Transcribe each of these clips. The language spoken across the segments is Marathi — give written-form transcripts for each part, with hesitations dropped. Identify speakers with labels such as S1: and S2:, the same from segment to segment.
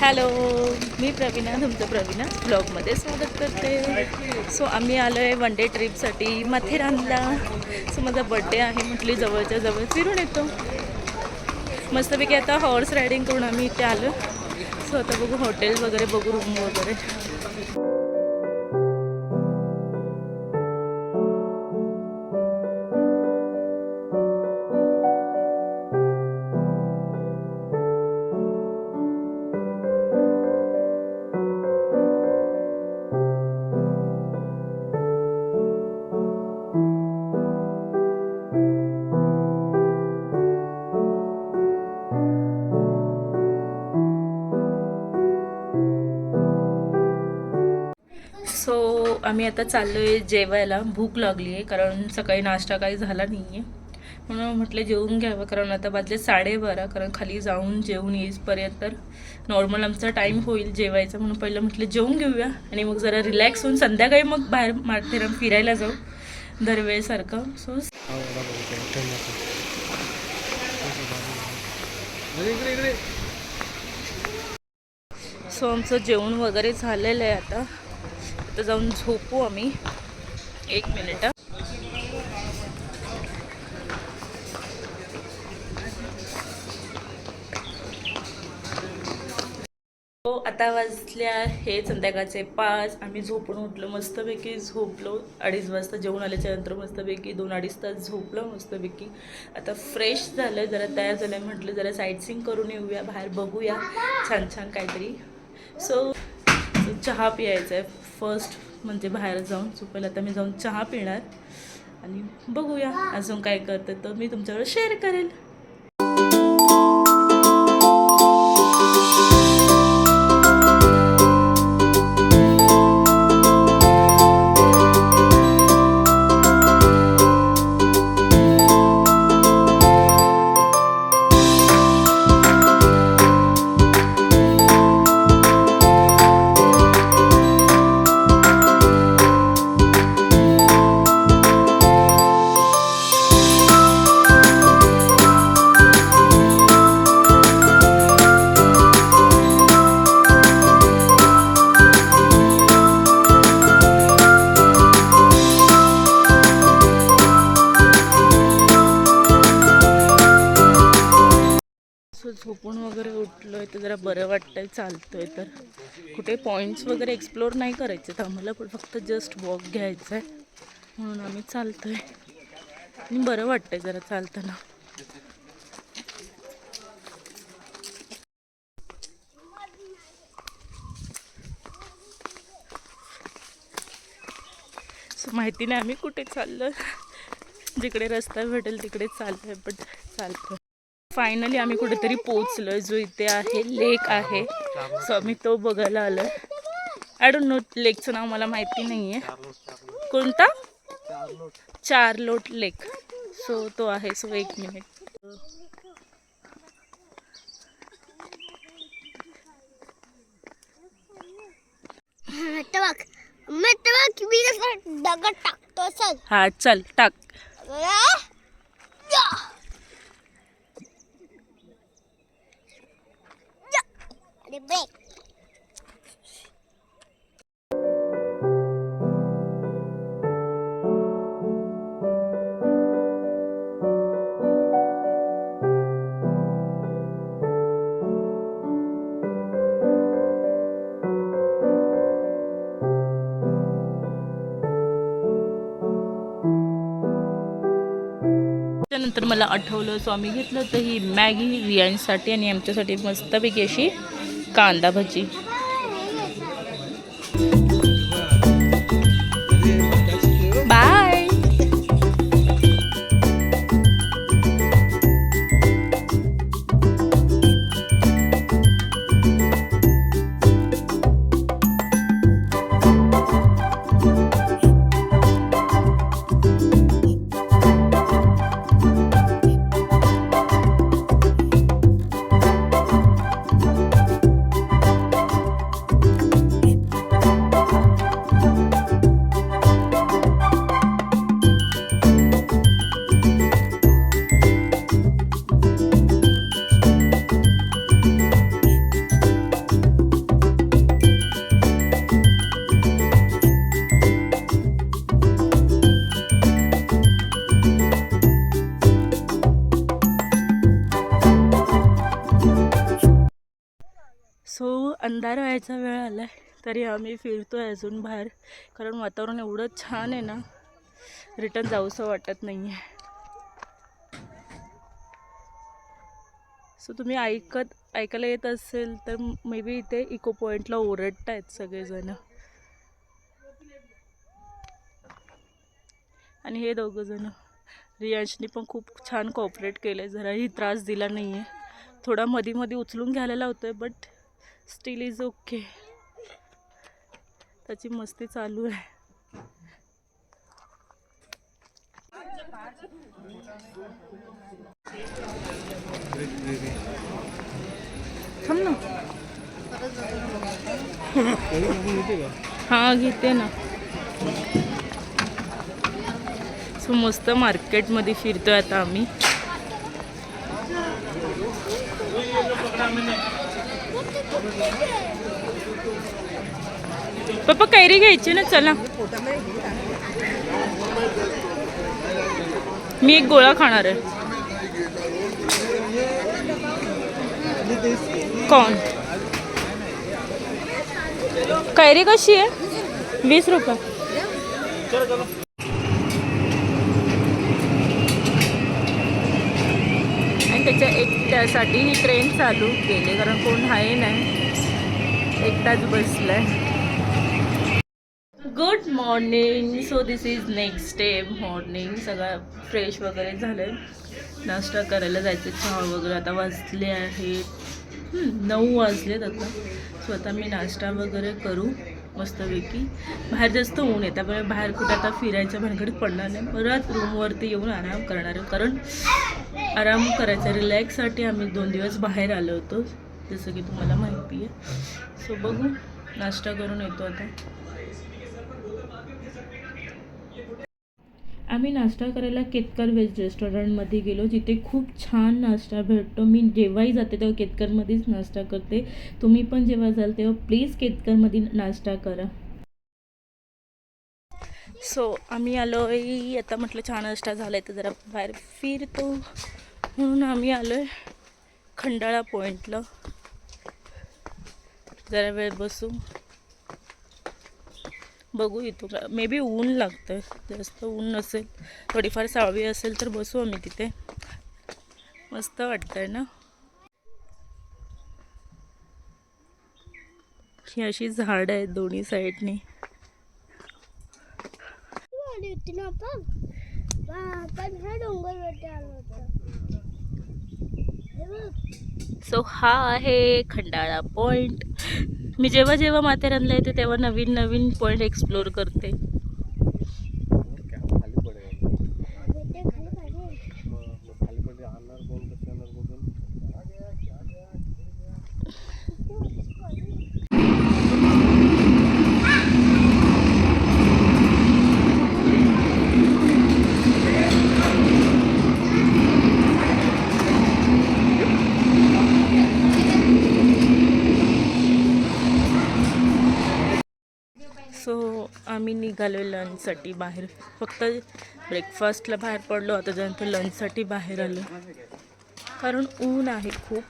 S1: हॅलो, मी प्रवीणा, तुमचं प्रवीणा ब्लॉगमध्ये स्वागत करते. सो आम्ही आलो आहे वन डे ट्रिपसाठी माथेरानला. सो माझा बड्डे आहे, म्हटली जवळच्या जवळ फिरून येतो. मस्तपैकी आता हॉर्स रायडिंग करून आम्ही इथे आलो. सो आता बघू हॉटेल वगैरे, बघू रूम वगैरे. सो आम्ही आता चाललो आहे जेवायला. भूक लागली आहे कारण सकाळी नाश्ता काही झाला नाही आहे, म्हणून म्हटलं जेवून घ्यावं. कारण आता वाजले 12:30, कारण खाली जाऊन जेवून येईपर्यंत तर नॉर्मल आमचा टाईम होईल जेवायचा. म्हणून पहिलं म्हटलं जेवून घेऊया आणि मग जरा रिलॅक्स होऊन संध्याकाळी मग बाहेर माथेरान फिरायला जाऊ दरवेळेसारखं. सो आमचं जेवण वगैरे झालेलं आहे. आता जाऊन झोपू आम्ही. 1 मिनिट. आता वाजल्या हे संध्याकाळचे 5. आम्ही झोपून उठलो, मस्तपैकी झोपलो. 2:30 वाजता जेवण आल्याच्यानंतर मस्तपैकी 2-2.5 तास झोपलो मस्तपैकी. आता फ्रेश झालं, जरा तयार झालं. म्हटलं जरा साईटसीइंग करून येऊया, बाहेर बघूया छान छान काहीतरी. सो चहा प्यायचा आहे फर्स्ट, म्हणजे बाहेर जाऊन. सो पहिलं आता मी जाऊन चहा पिणार आणि बघूया अजून काय करते तर मी तुमच्यावर शेअर करेल. झोपून वगैरे उठलो आहे तर जरा बरं वाटतंय, चालतोय. तर कुठे पॉईंट्स वगैरे एक्सप्लोर नाही करायचे तर आम्हाला, पण फक्त जस्ट वॉक घ्यायचं आहे म्हणून आम्ही चालतोय आणि बरं वाटतंय जरा चालताना. माहिती नाही आम्ही कुठे चाललो, जिकडे रस्ता भेटेल तिकडे चाललोय, पण चालतोय. फायनली आम्ही कुठेतरी पोचलोय, जो इथे आहे लेक आहे. सो आम्ही तो बघायला आलोय. आय डोंट नो लेकचं नाव मला माहिती नाही आहे. कोणता? चारलोट लेक. सो तो आहे. So 1 minute.
S2: दगड टाकतो. चल.
S1: हा चल टाक.
S2: ब्रेक.
S1: त्यानंतर मला आठवलं, सो आम्ही घेतलं तर ही मॅगी रियांसाठी आणि आमच्यासाठी मस्तपैकी अशी कांदा भजी. बाय. बाहेर व्हायचा वेळ आला आहे तरी आम्ही फिरतोय अजून बाहेर, कारण वातावरण एवढं छान आहे ना, रिटर्न जाऊसं वाटत नाही आहे. सो तुम्ही ऐकायला येत असेल तर मे बी इथे इको पॉईंटला ओरडत आहेत सगळेजण. आणि हे दोघं जण, रियांशनी पण खूप छान कॉपरेट केलं आहे, जराही त्रास दिला नाही आहे. थोडा मध्ये उचलून घ्यायला लावतोय बट स्टील इज ओके. त्याची मस्ती चालू आहे. थांब ना. हां घेते ना. सो मस्त मार्केटमध्ये फिरतोय आता आम्ही. पप्पा कैरी घ्यायची ना, चला. मी एक गोळा खाणार आहे. कौन? कैरी कशी आहे? 20 रुपये. आणि त्याच्या एकट्यासाठी ही ट्रेन चालू केली, कारण कोण आहे नाही, एकटाच बसलाय. Good morning. So this is next day morning. सगळं फ्रेश वगैरे झालं, नाश्ता करायला जायचं, चहा वगैरे. आता वाजले आहेत 9 वाजलेत आता. सो आता मी नाश्ता वगैरे करू मस्तपैकी. बाहेर जास्त ऊन येतं, पण बाहेर कुठे आता फिरायच्या भानगडीत पडणार नाही. परत रूमवरती येऊन आराम करणार आहे, कारण आराम करायचा रिलॅक्ससाठी आम्ही 2 दिवस बाहेर आलो होतो, जसं की तुम्हाला माहिती आहे. सो बघू, नाश्ता करून येतो आता. आम्ही नाश्ता करायला केतकर व्हेज रेस्टॉरंटमध्ये गेलो, जिथे खूप छान नाश्ता भेटतो. मी जेव्हाही जाते तेव्हा केतकरमध्येच नाश्ता करते. तुम्ही पण जेव्हा जाल तेव्हा प्लीज केतकरमध्ये नाश्ता करा. सो आम्ही आलो आहे आता. म्हटलं छान नाश्ता झाला आहे तर जरा बाहेर फिरतो, म्हणून आम्ही आलो आहे खंडाळा पॉईंटला. जरा वेळ बसू, बघू. इथून मे बी ऊन लागतं, जास्त ऊन नसेल, थोडीफार सावळी असेल तर बसू आम्ही तिथे. मस्त वाटतंय ना. ही अशी झाडं आहेत दोन्ही साईडनी. सो हा आहे खंडाळा पॉईंट. मी जेव्हा जेव्हा माथेरानला येते तेव्हा नवीन नवीन पॉईंट एक्सप्लोर करते. सो आम्ही निघालो लंचसाठी बाहेर. फक्त ब्रेकफास्टला बाहेर पडलो, आता त्यानंतर लंचसाठी बाहेर आलो, कारण ऊन आहे खूप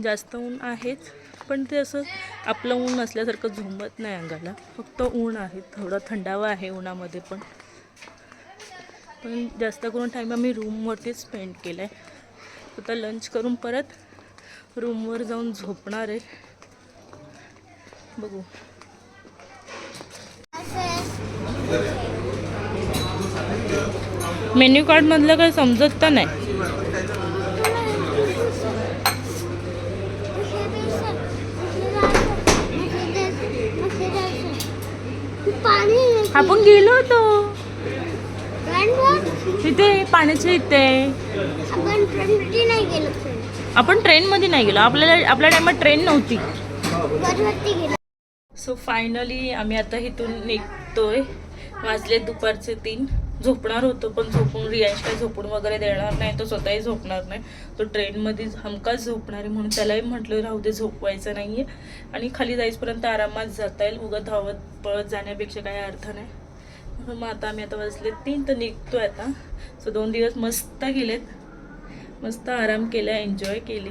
S1: जास्त. ऊन आहेच, पण ते असं आपलं ऊन नसल्यासारखं झुंबत नाही अंगाला. फक्त ऊन आहे, थोडा थंडावा आहे उन्हामध्ये पण जास्त करून टाईम आम्ही रूमवरतीच स्पेंड केला आहे. आता लंच करून परत रूमवर जाऊन झोपणार आहे. बघू. मेन्यू कार्ड मधलं काही समजत तर नाही. आपण गेलो होतो तिथे पाण्याच्या इथे. आपण ट्रेनमध्ये नाही गेलो, आपल्या टायमात ट्रेन नव्हती. सो फायनली आम्ही आता इथून निघतोय. वाजले दुपारचे 3. झोपणार होतो, पण झोपून रियांश काय झोपून वगैरे देणार नाही, तो स्वतःही झोपणार नाही. तो ट्रेनमध्ये हमखास झोपणार आहे, म्हणून त्यालाही म्हटलं राहू दे, झोपवायचं नाही आहे. आणि खाली जाईपर्यंत आरामात जाता येईल, उगाच धावत पळत जाण्यापेक्षा काही अर्थ नाही. म्हणून मग आता आम्ही वाजले 3 तर निघतोय आता. सो 2 दिवस मस्त गेलेत, मस्त आराम केला, एन्जॉय केली.